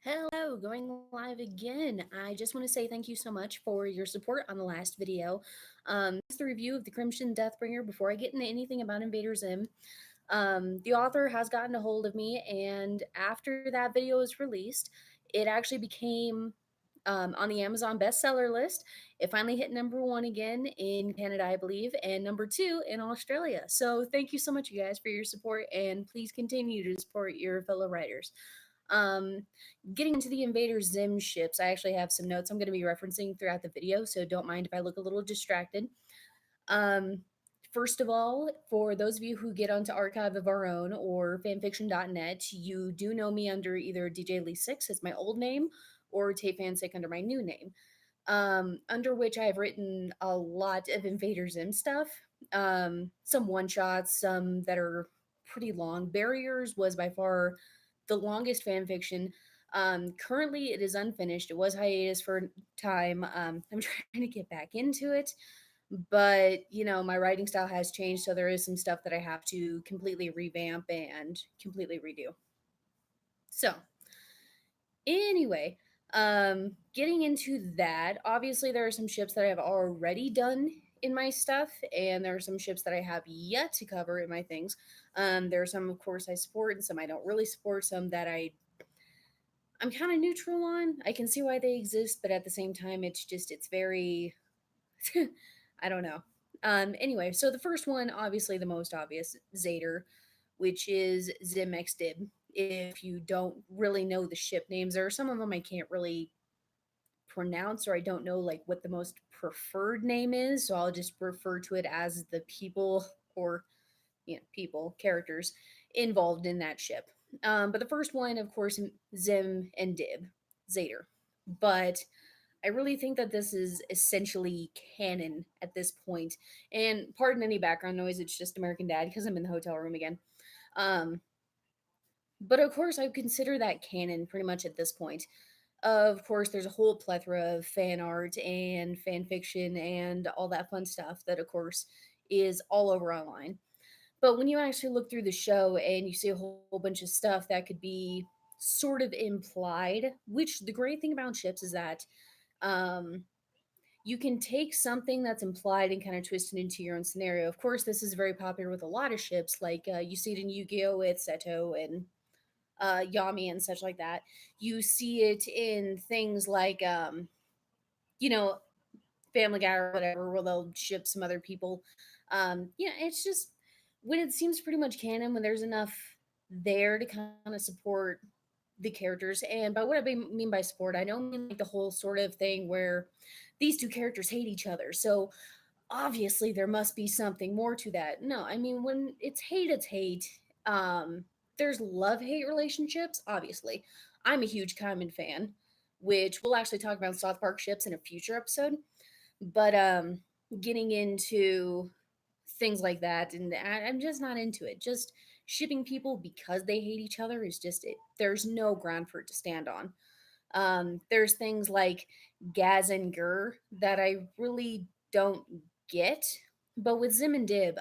Hello, going live again. I just want to say thank you so much for your support on the last video. It's the review of the Crimson Deathbringer. Before I get into anything about Invader Zim, the author has gotten a hold of me, and after that video was released, it actually became on the Amazon bestseller list. It finally hit #1 again in Canada, I believe, and #2 in Australia. So thank you so much, you guys, for your support, and please continue to support your fellow writers. Um, Getting into the Invader Zim ships, I actually have some notes I'm going to be referencing throughout the video, so don't mind if I look a little distracted. Um, First of all, for those of you who get onto Archive of Our Own or fanfiction.net, you do know me under either DJ Lee 6 as my old name or Tay Fansick under my new name, under which I have written a lot of Invader Zim stuff. Some one shots, some that are pretty long. Barriers was by far the longest fan fiction. Currently, it is unfinished. It was hiatus for a time. I'm trying to get back into it, but my writing style has changed, so there is some stuff that I have to completely revamp and completely redo. So, anyway, getting into that, obviously there are some ships that I have already done in my stuff, and there are some ships that I have yet to cover in my things. There are some, of course, I support, and some I don't really support. Some that I'm kind of neutral on. I can see why they exist, but at the same time, it's very, I don't know. Anyway, so the first one, obviously the most obvious, Zader, which is Zim X Dib. If you don't really know the ship names, there are some of them I can't really pronounce, or I don't know like what the most preferred name is, so I'll just refer to it as the people, or people, characters involved in that ship. But the first one, of course, Zim and Dib, Zader. But I really think that this is essentially canon at this point. And pardon any background noise, it's just American Dad because I'm in the hotel room again. Um, but of course, I consider that canon pretty much at this point. Of course, there's a whole plethora of fan art and fan fiction and all that fun stuff that, of course, is all over online. But when you actually look through the show and you see a whole bunch of stuff that could be sort of implied, which the great thing about ships is that um, you can take something that's implied and kind of twist it into your own scenario. Of course, this is very popular with a lot of ships, like you see it in Yu-Gi-Oh! With Seto and Yami and such like that. You see it in things like, you know, Family Guy or whatever, where they'll ship some other people. It's just when it seems pretty much canon, when there's enough there to kind of support the characters. And by what I mean by support, I don't mean like the whole sort of thing where these two characters hate each other. So obviously there must be something more to that. No, I mean when it's hate, it's hate. Um, there's love-hate relationships, obviously. I'm a huge Kaiman fan, which we'll actually talk about South Park ships in a future episode. But getting into things like that, and I'm just not into it. Just shipping people because they hate each other is just it. There's no ground for it to stand on. There's things like Gaz and Gur that I really don't get, but with Zim and Dib,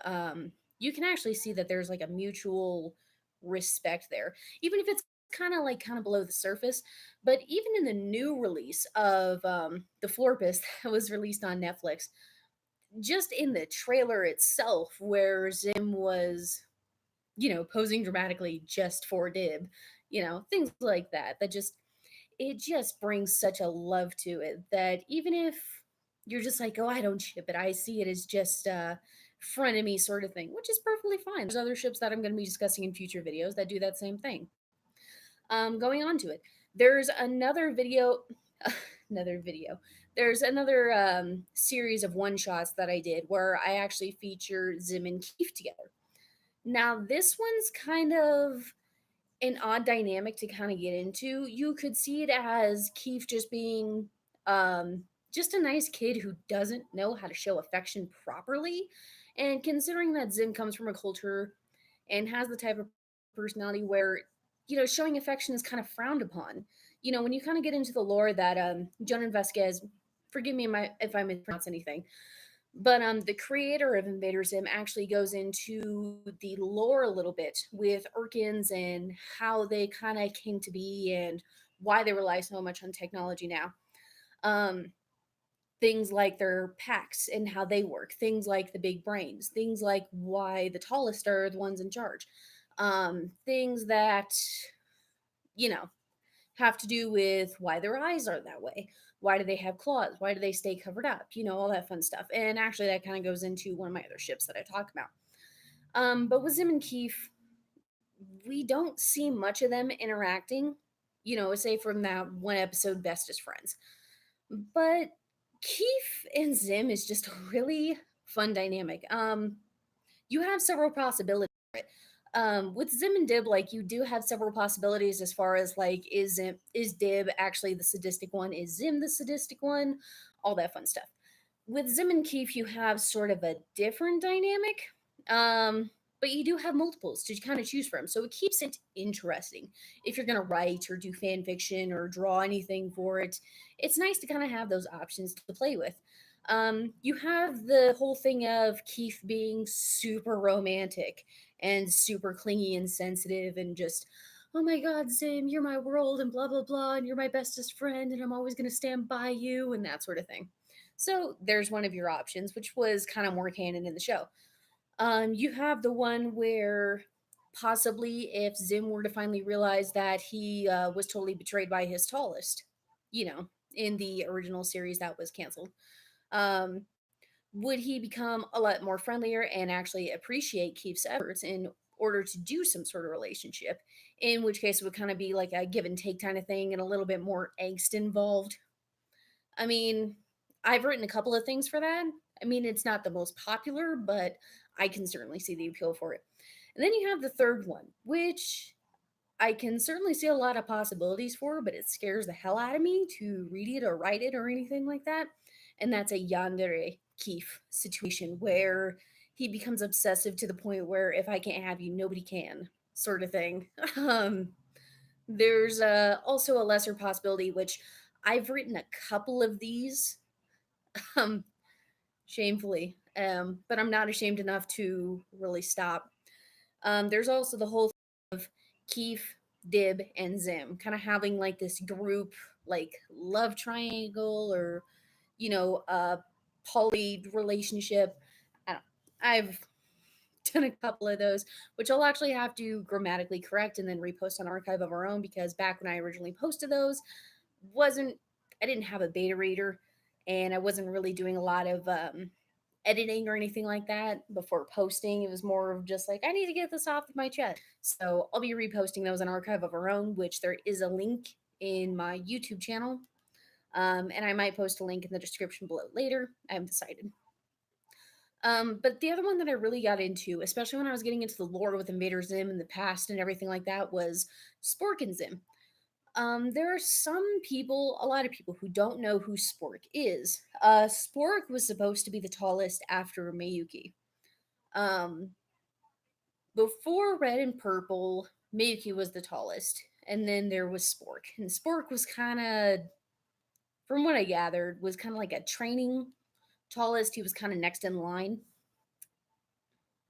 you can actually see that there's like a mutual respect there, even if it's kind of below the surface. But even in the new release of the Florpus that was released on Netflix, just in the trailer itself, where Zim was, posing dramatically just for Dib, things like that, that just it just brings such a love to it that even if you're just like, oh, I don't ship it, I see it as just frenemy sort of thing, which is perfectly fine. There's other ships that I'm going to be discussing in future videos that do that same thing. Going on to it, there's another video, another video. There's another series of one shots that I did where I actually feature Zim and Keef together. Now, this one's kind of an odd dynamic to kind of get into. You could see it as Keith just being just a nice kid who doesn't know how to show affection properly. And considering that Zim comes from a culture and has the type of personality where, showing affection is kind of frowned upon. When you kind of get into the lore that Jonan Vasquez, forgive me if I mispronounce anything, but the creator of Invader Zim actually goes into the lore a little bit with Urkins and how they kind of came to be and why they rely so much on technology now. Um, Things like their packs and how they work, things like the big brains, things like why the tallest are the ones in charge, things that, you know, have to do with why their eyes are that way. Why do they have claws? Why do they stay covered up? All that fun stuff. And actually, that kind of goes into one of my other ships that I talk about. But with Zim and Keef, we don't see much of them interacting, say from that one episode, Bestest Friends. But Keef and Zim is just a really fun dynamic. You have several possibilities. With Zim and Dib, like you do have several possibilities as far as like is Dib actually the sadistic one? Is Zim the sadistic one? All that fun stuff. With Zim and Keef, you have sort of a different dynamic. But you do have multiples to kind of choose from. So it keeps it interesting. If you're going to write or do fan fiction or draw anything for it, it's nice to kind of have those options to play with. You have the whole thing of Keith being super romantic and super clingy and sensitive and just, oh my God, Zim, you're my world and blah, blah, blah, and you're my bestest friend and I'm always going to stand by you and that sort of thing. So there's one of your options, which was kind of more canon in the show. You have the one where possibly if Zim were to finally realize that he was totally betrayed by his tallest, in the original series that was canceled, um, would he become a lot more friendlier and actually appreciate Keith's efforts in order to do some sort of relationship? In which case, it would kind of be like a give and take kind of thing and a little bit more angst involved. I mean, I've written a couple of things for that. I mean, it's not the most popular, but I can certainly see the appeal for it. And then you have the third one, which I can certainly see a lot of possibilities for, but it scares the hell out of me to read it or write it or anything like that. And that's a Yandere Keef situation where he becomes obsessive to the point where if I can't have you, nobody can, sort of thing. um, there's also a lesser possibility, which I've written a couple of these, um, shamefully, but I'm not ashamed enough to really stop. There's also the whole thing of Keef, Dib, and Zim kind of having like this group, like love triangle or, poly relationship. I don't, I've done a couple of those, which I'll actually have to grammatically correct and then repost on Archive of Our Own because back when I originally posted those, wasn't I didn't have a beta reader and I wasn't really doing a lot of editing or anything like that before posting. It was more of just like I need to get this off of my chest. So I'll be reposting those on Archive of Our Own, which there is a link in my YouTube channel. And I might post a link in the description below later. I haven't decided. But the other one that I really got into, especially when I was getting into the lore with Invader Zim in the past and everything like that, was Spork and Zim. There are some people, a lot of people, who don't know who Spork is. Spork was supposed to be the tallest after Miyuki. Um, Before Red and Purple, Miyuki was the tallest, and then there was Spork. And Spork was kind of, from what I gathered, was kind of like a training tallest. He was kind of next in line.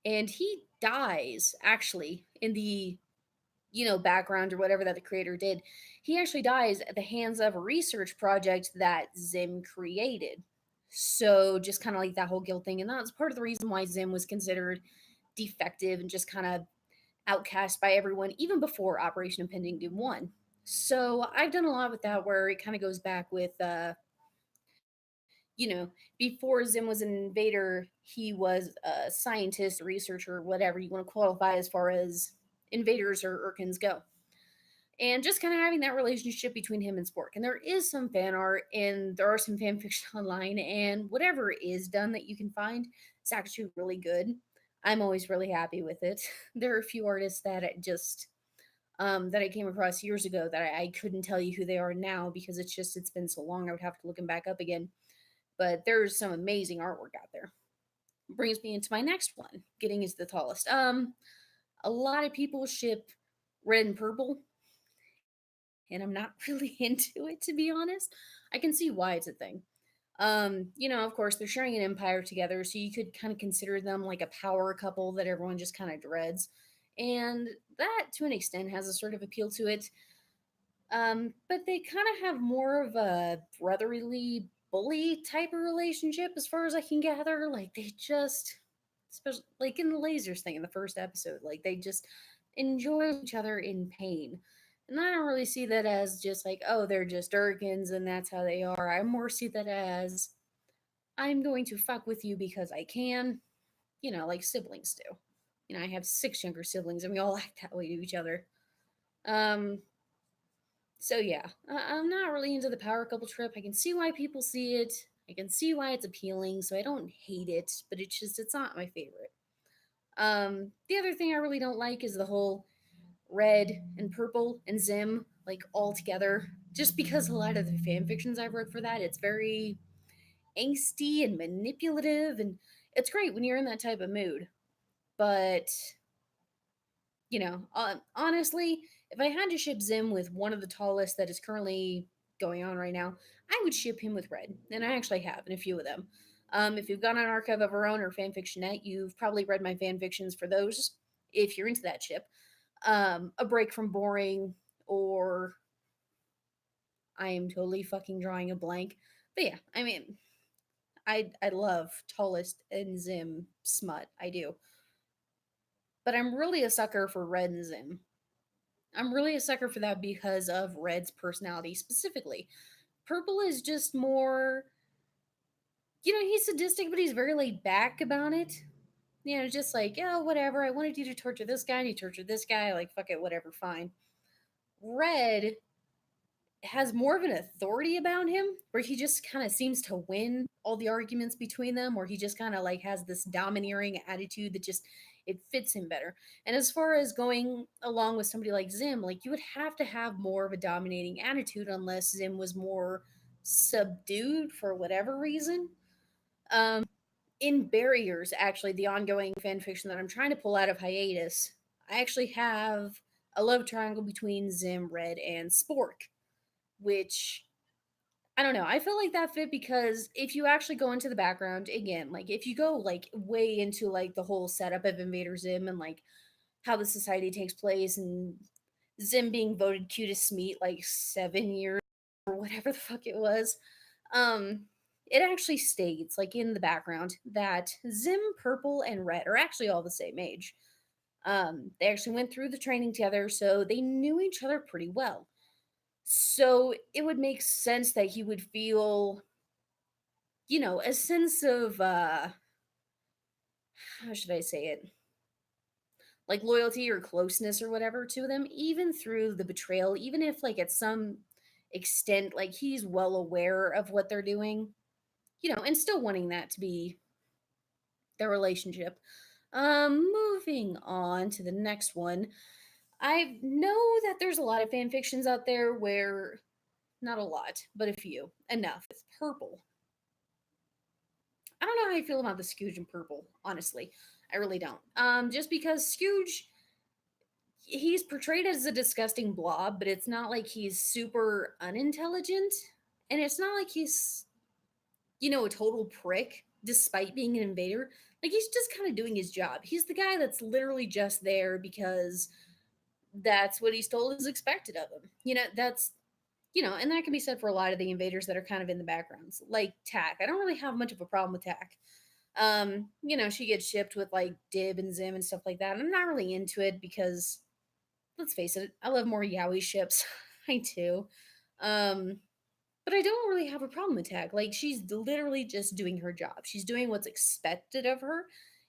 And he dies, actually, in the background or whatever that the creator did. He actually dies at the hands of a research project that Zim created. So just kind of like that whole guilt thing. And that's part of the reason why Zim was considered defective and just kind of outcast by everyone, even before Operation Impending Doom 1. So I've done a lot with that where it kind of goes back with you know, before Zim was an invader, he was a scientist, a researcher, whatever you want to qualify as far as invaders or Urkins go. And just kind of having that relationship between him and Spork. And there is some fan art and there are some fan fiction online, and whatever is done that you can find, it's actually really good. I'm always really happy with it. There are a few artists that that I came across years ago that I couldn't tell you who they are now because it's been so long I would have to look them back up again. But there's some amazing artwork out there. Brings me into my next one. Getting is the tallest. A lot of people ship red and purple, and I'm not really into it to be honest. I can see why it's a thing. Of course, they're sharing an empire together, so you could kind of consider them like a power couple that everyone just kind of dreads. And that, to an extent, has a sort of appeal to it. But they kind of have more of a brotherly bully type of relationship, as far as I can gather. Like they just, especially like in the lasers thing in the first episode, like they just enjoy each other in pain. And I don't really see that as just like, oh, they're just Durkins and that's how they are. I more see that as I'm going to fuck with you because I can, like siblings do. I have six younger siblings and we all act that way to each other. Um, so yeah, I'm not really into the power couple trip. I can see why people see it. I can see why it's appealing, so I don't hate it, but it's not my favorite. The other thing I really don't like is the whole red and purple and Zim like all together. Just because a lot of the fan fictions I've read for that, it's very angsty and manipulative, and it's great when you're in that type of mood. But honestly, if I had to ship Zim with one of the tallest that is currently going on right now, I would ship him with Red, and I actually have in a few of them. If you've got an archive of our own or fanfictionette, you've probably read my fanfictions for those. If you're into that ship, a break from boring, or I am totally fucking drawing a blank. But yeah, I mean, I love tallest and Zim smut. I do, but I'm really a sucker for Red and Zim. I'm really a sucker for that because of Red's personality specifically. Purple is just more, he's sadistic, but he's very laid back about it. Just like, oh, whatever. I wanted you to torture this guy, and you tortured this guy. Like, fuck it, whatever, fine. Red has more of an authority about him where he just kind of seems to win all the arguments between them, or he just kind of like has this domineering attitude that just it fits him better. And as far as going along with somebody like Zim, like you would have to have more of a dominating attitude unless Zim was more subdued for whatever reason. um in Barriers, actually, the ongoing fan fiction that I'm trying to pull out of hiatus, I actually have a love triangle between Zim, Red, and Spork, which I don't know. I feel like that fit because if you actually go into the background again, like if you go like way into like the whole setup of Invader Zim and like how the society takes place and Zim being voted cutest meat like 7 years or whatever the fuck it was, um, it actually states like in the background that Zim, Purple, and Red are actually all the same age. They actually went through the training together, so they knew each other pretty well. So it would make sense that he would feel, a sense of how should I say it? Like loyalty or closeness or whatever to them, even through the betrayal, even if like at some extent like he's well aware of what they're doing, and still wanting that to be their relationship. Moving on to the next one. I know that there's a lot of fan fictions out there where not a lot, but a few. Enough. It's purple. I don't know how I feel about the Scooge and Purple, honestly. I really don't. Just because Scooge, he's portrayed as a disgusting blob, but it's not like he's super unintelligent. And it's not like he's, a total prick despite being an invader. Like, he's just kind of doing his job. He's the guy that's literally just there because that's what he's told is expected of him. And that can be said for a lot of the invaders that are kind of in the backgrounds, like Tack. I don't really have much of a problem with Tack. She gets shipped with like Dib and Zim and stuff like that. And I'm not really into it because let's face it, I love more yaoi ships. I do. Um, but I don't really have a problem with Tag. Like she's literally just doing her job. She's doing what's expected of her,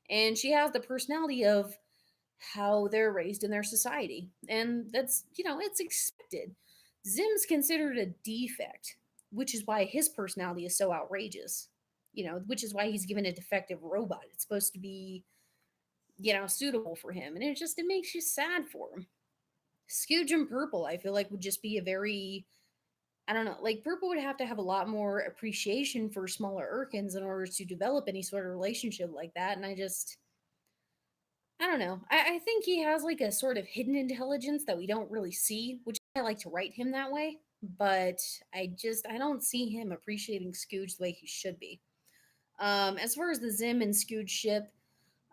and she has the personality of how they're raised in their society. And that's, it's expected. Zim's considered a defect, which is why his personality is so outrageous. Which is why he's given a defective robot. It's supposed to be, suitable for him. And it makes you sad for him. Scooge and Purple, I feel like would just be a very, I don't know, like Purple would have to have a lot more appreciation for smaller Urkins in order to develop any sort of relationship like that. And I don't know. I think he has like a sort of hidden intelligence that we don't really see, which I like to write him that way. But I don't see him appreciating Scooge the way he should be. As far as the Zim and Scooge ship,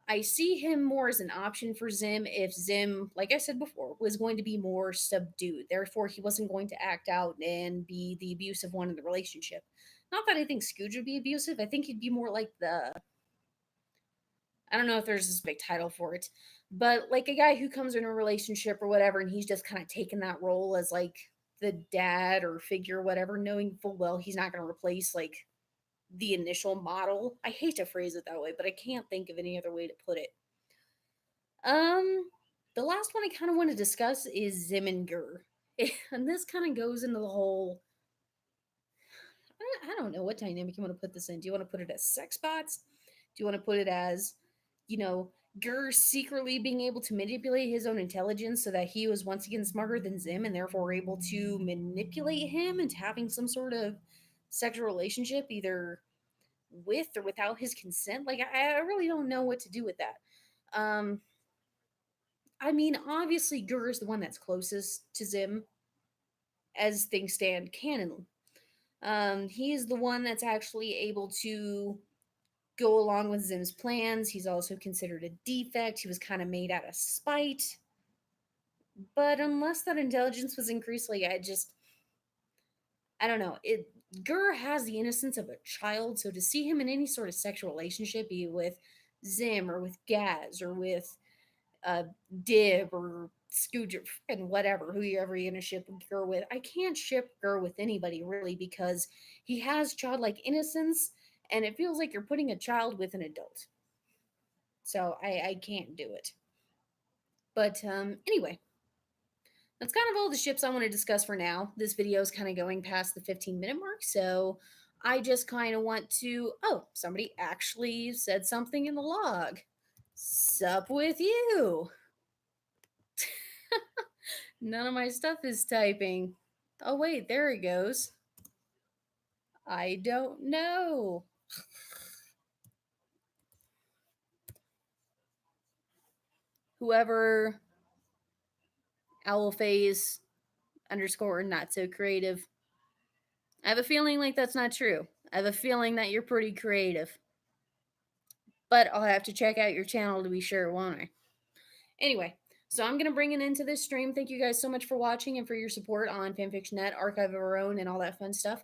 I see him more as an option for Zim if Zim, like I said before, was going to be more subdued. Therefore, he wasn't going to act out and be the abusive one in the relationship. Not that I think Scooge would be abusive. I think he'd be more like the, I don't know if there's a specific title for it, but like a guy who comes in a relationship or whatever, and he's just kind of taking that role as like the dad or figure, or whatever, knowing full well he's not going to replace like the initial model. I hate to phrase it that way, but I can't think of any other way to put it. Um, the last one I kind of want to discuss is Zim and Gur. And this kind of goes into the whole, I don't know what dynamic you want to put this in. Do you want to put it as sex bots? Do you want to put it as, you know, Gur secretly being able to manipulate his own intelligence so that he was once again smarter than Zim and therefore able to manipulate him into having some sort of sexual relationship, either with or without his consent? Like, I really don't know what to do with that. Um, I mean, obviously, Gur is the one that's closest to Zim as things stand canon. He's the one that's actually able to go along with Zim's plans. He's also considered a defect. He was kind of made out of spite. But unless that intelligence was increased, like I don't know. Gur has the innocence of a child, so to see him in any sort of sexual relationship, be it with Zim or with Gaz or with uh, Dib or Scooge and whatever, whoever you're gonna ship Gur with. I can't ship Gur with anybody really because he has childlike innocence, and it feels like you're putting a child with an adult. So I can't do it. But anyway, that's kind of all the ships I want to discuss for now. This video is kind of going past the 15-minute mark, so I just kind of want to. Oh, somebody actually said something in the log. Sup with you? None of my stuff is typing. Oh, wait, there it goes. I don't know. Whoever owlface underscore not so creative. I have a feeling like that's not true. I have a feeling that you're pretty creative. But I'll have to check out your channel to be sure, won't I? Anyway, so I'm going to bring it into this stream. Thank you guys so much for watching and for your support on FanfictionNet, Archive of Our Own, and all that fun stuff.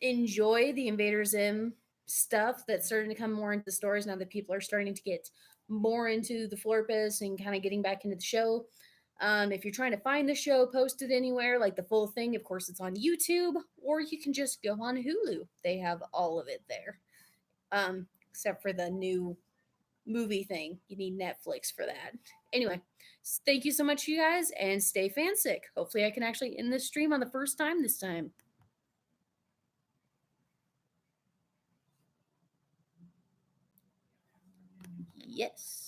Enjoy the Invader Zim stuff that's starting to come more into the stores now that people are starting to get more into the Florpus and kind of getting back into the show. If you're trying to find the show posted anywhere, like the full thing, of course, it's on YouTube, or you can just go on Hulu. They have all of it there, except for the new movie thing. You need Netflix for that. Anyway, thank you so much, you guys, and stay fansick. Hopefully, I can actually end this stream on the first time this time. Yes.